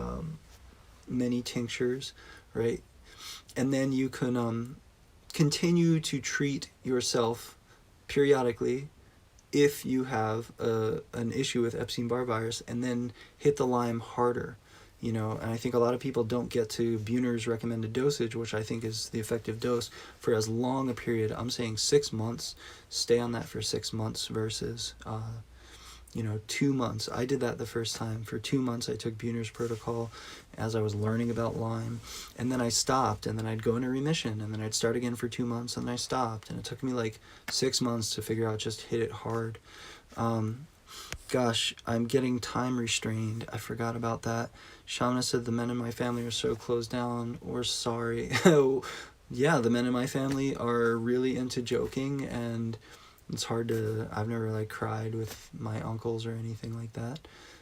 many tinctures, right? And then you can continue to treat yourself periodically if you have an issue with Epstein-Barr virus, and then hit the Lyme harder. And I think a lot of people don't get to Buhner's recommended dosage, which I think is the effective dose, for as long a period. I'm saying 6 months. Stay on that for 6 months versus 2 months. I did that the first time. For 2 months, I took Buhner's protocol as I was learning about Lyme, and then I stopped, and then I'd go into remission, and then I'd start again for 2 months, and then I stopped, and it took me like 6 months to figure out just hit it hard. Gosh, I'm getting time restrained. I forgot about that. Shamana said the men in my family are so closed down. We're sorry. Yeah, the men in my family are really into joking, and it's hard to, I've never cried with my uncles or anything like that.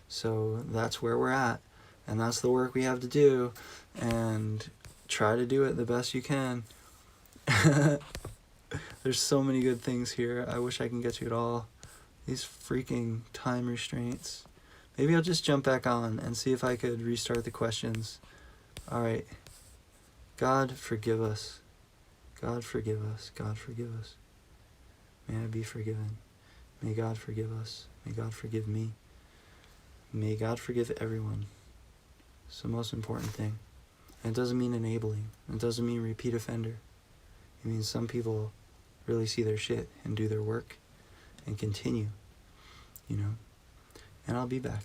So that's where we're at, and that's the work we have to do, and try to do it the best you can. There's so many good things here. I wish I can get to it all. These freaking time restraints. Maybe I'll just jump back on and see if I could restart the questions. Alright. God forgive us. God forgive us. God forgive us. May I be forgiven. May God forgive us. May God forgive me. May God forgive everyone. It's the most important thing. And it doesn't mean enabling. It doesn't mean repeat offender. It means some people really see their shit and do their work and continue, you know. And I'll be back.